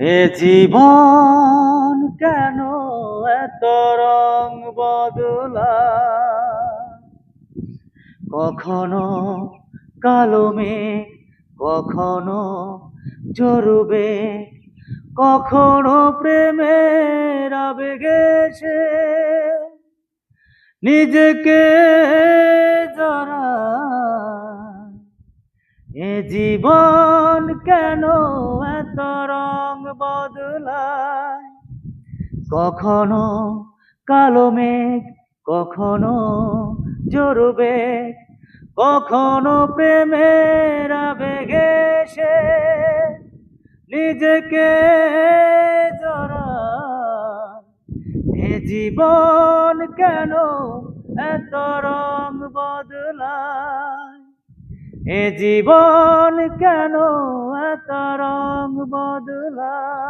এ জীবন কেন এত রং বদলায়? কখনো কালো মেঘ, কখনো জরুবে, কখনো প্রেমের আবেগে সে নিজেকে জড়ায়। এ জীবন কেন এত রং বদলায়? কখনো কালো মেঘ, কখনো জরুবে, কখনো প্রেমের আবেগে সে নিজেকে জড়ায়। এ জীবন কেন এত রং বদলায়? এ জীবন কেন এত রং বদলায়?